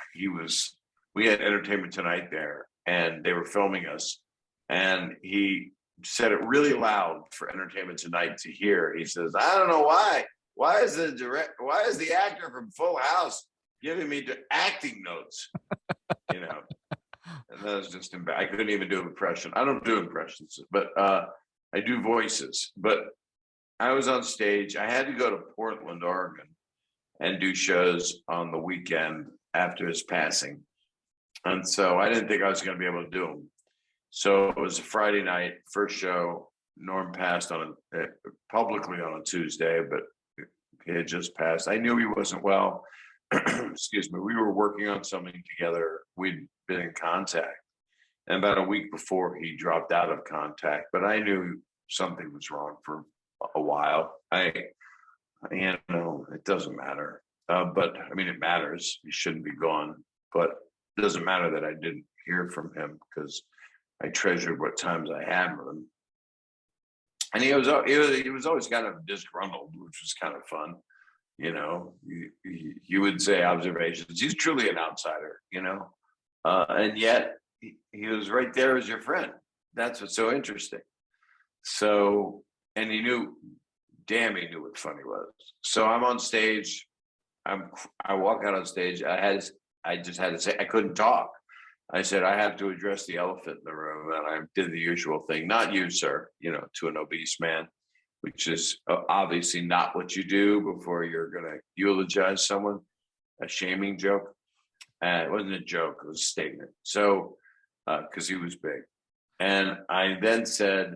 we had Entertainment Tonight there, and they were filming us, and he said it really loud for Entertainment Tonight to hear. He says, I don't know why. Why is the actor from Full House giving me acting notes? And that was just I couldn't even do an impression. I don't do impressions, but I do voices. But I was on stage. I had to go to Portland, Oregon, and do shows on the weekend after his passing. And so I didn't think I was going to be able to do them. So it was a Friday night, first show. Norm passed publicly on a Tuesday, but he had just passed. I knew he wasn't well. Excuse me. We were working on something together. We'd been in contact. And about a week before, he dropped out of contact. But I knew something was wrong for a while. It doesn't matter. But I mean, it matters. He shouldn't be gone. But it doesn't matter that I didn't hear from him, because I treasured what times I had with him. And he was always kind of disgruntled, which was kind of fun. You know, you would say observations. He's truly an outsider, you know, and yet he was right there as your friend. That's what's so interesting. So, and he knew, damn, he knew what funny was. So I'm on stage. I walk out on stage. I just had to say, I couldn't talk. I said, I have to address the elephant in the room. And I did the usual thing, not you, sir, you know, to an obese man, which is obviously not what you do before you're going to eulogize someone, a shaming joke. It wasn't a joke, it was a statement. So, because he was big. And I then said,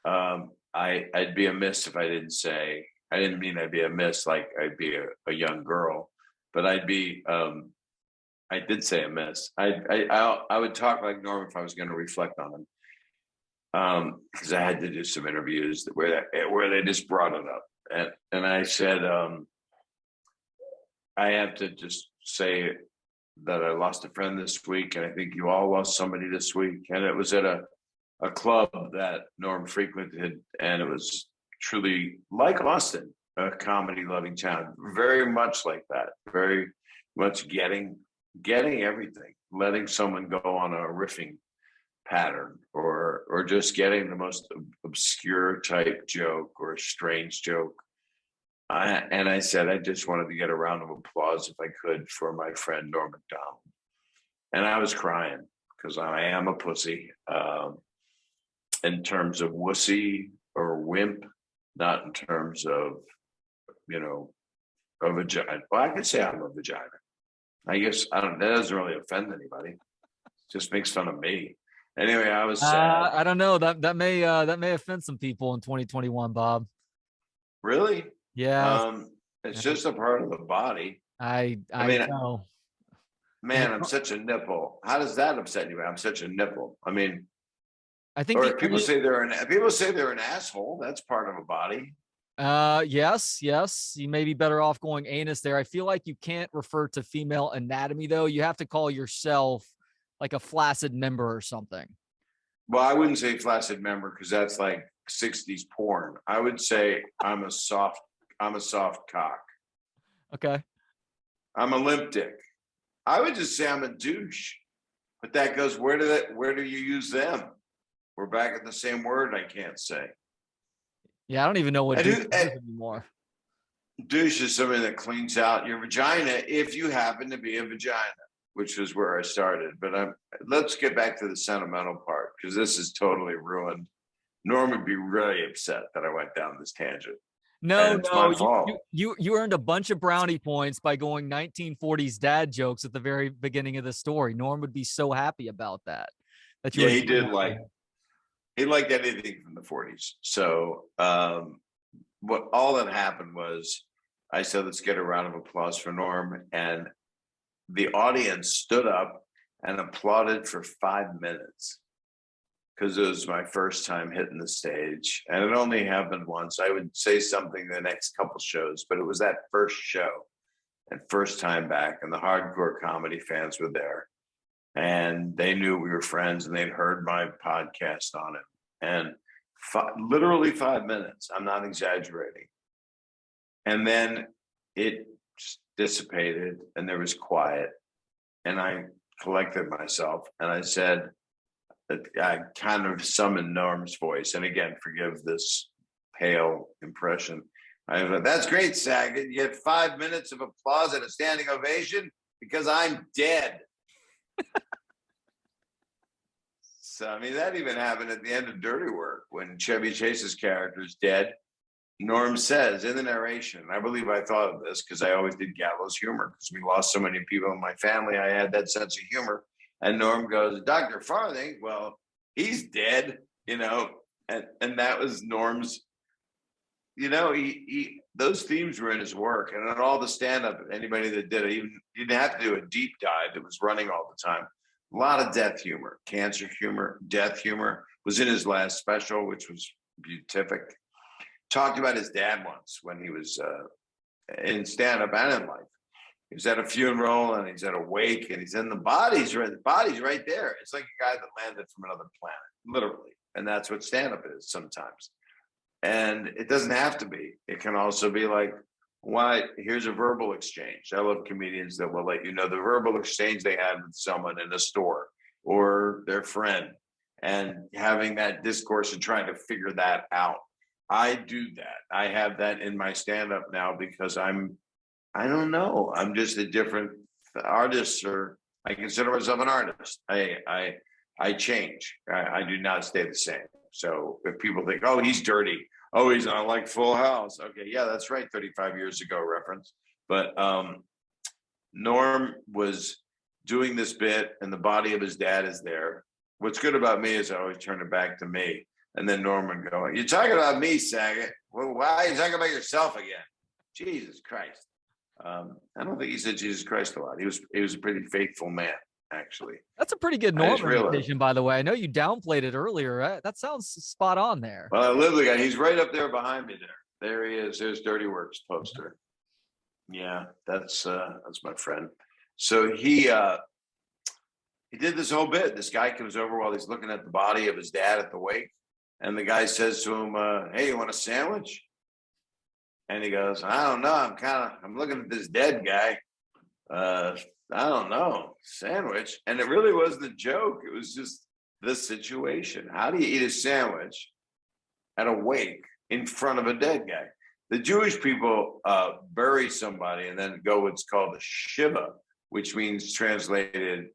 I'd be amiss if I didn't say, I didn't mean I'd be amiss like I'd be a young girl, but I'd be, I did say amiss. I would talk like Norm if I was going to reflect on him. Because I had to do some interviews where they just brought it up. And I said, I have to just say that I lost a friend this week, and I think you all lost somebody this week. And it was at a club that Norm frequented, and it was truly like Austin, a comedy loving town, very much like that, very much getting everything, letting someone go on a riffing pattern or just getting the most obscure type joke or a strange joke. And I said, I just wanted to get a round of applause if I could for my friend Norm Macdonald. And I was crying because I am a pussy in terms of wussy or wimp, not in terms of, you know, a vagina. Well, I could say I'm a vagina. I guess that doesn't really offend anybody. It just makes fun of me. Anyway, I was sad. I don't know, that may offend some people in 2021, Bob. Really? Yeah. It's just a part of the body. I mean, know. Man, I'm such a nipple. How does that upset you? I'm such a nipple. I mean, I think or people say they're an asshole. That's part of a body. Yes. You may be better off going anus there. I feel like you can't refer to female anatomy though. You have to call yourself like a flaccid member or something. Well, I wouldn't say flaccid member because that's like 60s porn. I would say I'm a soft cock. Okay. I'm a limp dick. I would just say I'm a douche. But that goes, where do you use them? We're back at the same word I can't say. Yeah, I don't even know what douche is anymore. Douche is something that cleans out your vagina if you happen to be a vagina, which is where I started. But let's get back to the sentimental part because this is totally ruined. Norm would be really upset that I went down this tangent. No, you earned a bunch of brownie points by going 1940s dad jokes at the very beginning of the story. Norm would be so happy about that. Yeah, he did he liked anything from the 40s. So what all that happened was I said, let's get a round of applause for Norm. And the audience stood up and applauded for 5 minutes because it was my first time hitting the stage. And it only happened once. I would say something the next couple shows, but it was that first show and first time back. And the hardcore comedy fans were there. And they knew we were friends and they'd heard my podcast on it. And literally 5 minutes. I'm not exaggerating. And then it dissipated and there was quiet. And I collected myself and I said, I kind of summoned Norm's voice. And again, forgive this pale impression. I was like, that's great, Saget. You get 5 minutes of applause and a standing ovation because I'm dead. So, I mean, that even happened at the end of Dirty Work when Chevy Chase's character is dead. Norm says in the narration, I believe I thought of this because I always did gallows humor because we lost so many people in my family. I had that sense of humor. And Norm goes, Dr. Farthing, well, he's dead, you know, and that was Norm's, you know, he those themes were in his work. And in all the stand-up, anybody that did it, even you didn't have to do a deep dive that was running all the time. A lot of death humor, cancer humor, death humor was in his last special, which was beatific. Talked about his dad once when he was in stand-up and in life. He's at a funeral and he's at a wake and he's in the body's right there. It's like a guy that landed from another planet, literally. And that's what stand-up is sometimes. And it doesn't have to be. It can also be like, why? Here's a verbal exchange. I love comedians that will let you know the verbal exchange they had with someone in a store or their friend, and having that discourse and trying to figure that out. I do that. I have that in my stand-up now because I don't know. I'm just a different artist, or I consider myself an artist. I change. I do not stay the same. So if people think, oh, he's dirty, oh, he's on like Full House. Okay, yeah, that's right. 35 years ago reference. But Norm was doing this bit and the body of his dad is there. What's good about me is I always turn it back to me. And then Norm would go, you're talking about me, Saget. Well, why are you talking about yourself again? Jesus Christ. I don't think he said Jesus Christ a lot. He was a pretty faithful man, actually. That's a pretty good Norm imitation, by the way. I know you downplayed it earlier. Right? That sounds spot on there. Well, I live the guy. He's right up there behind me there. There he is. There's Dirty Works poster. Yeah, that's my friend. So he did this whole bit. This guy comes over while he's looking at the body of his dad at the wake. And the guy says to him, hey, you want a sandwich? And he goes, I don't know. I'm looking at this dead guy. I don't know. Sandwich. And it really wasn't a joke. It was just the situation. How do you eat a sandwich at a wake in front of a dead guy? The Jewish people bury somebody and then go what's called a shiva, which means translated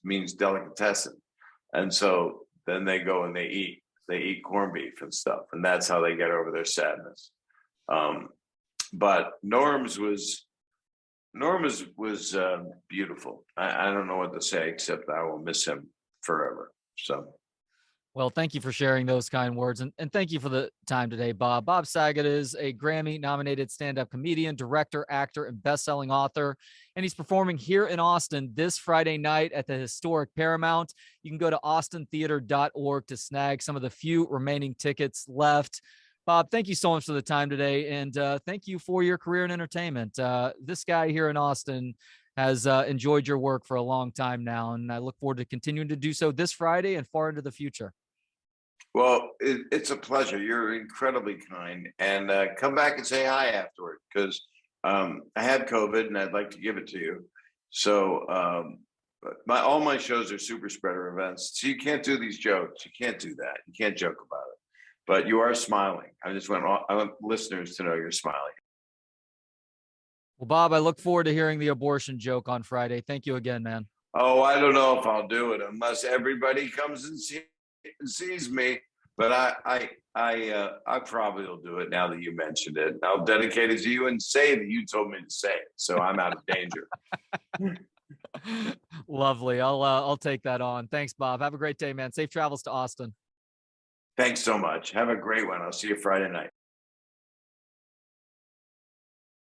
means delicatessen. And so then they go and they eat corned beef and stuff. And that's how they get over their sadness. But Norm's was beautiful. I don't know what to say, except I will miss him forever. So. Well, thank you for sharing those kind words. And thank you for the time today, Bob. Bob Saget is a Grammy-nominated stand-up comedian, director, actor, and best-selling author. And he's performing here in Austin this Friday night at the historic Paramount. You can go to austintheater.org to snag some of the few remaining tickets left. Bob, thank you so much for the time today. And thank you for your career in entertainment. This guy here in Austin has enjoyed your work for a long time now. And I look forward to continuing to do so this Friday and far into the future. Well, it's a pleasure. You're incredibly kind, and come back and say hi afterward, because I had COVID and I'd like to give it to you. So all my shows are super spreader events. So you can't do these jokes. You can't do that. You can't joke about it, but you are smiling. I want listeners to know you're smiling. Well, Bob, I look forward to hearing the abortion joke on Friday. Thank you again, man. Oh, I don't know if I'll do it unless everybody comes and sees me, but I probably will do it now that you mentioned it. I'll dedicate it to you and say that you told me to say it, so I'm out of danger. Lovely. I'll take that on. Thanks, Bob. Have a great day, man. Safe travels to Austin. Thanks so much. Have a great one. I'll see you Friday night.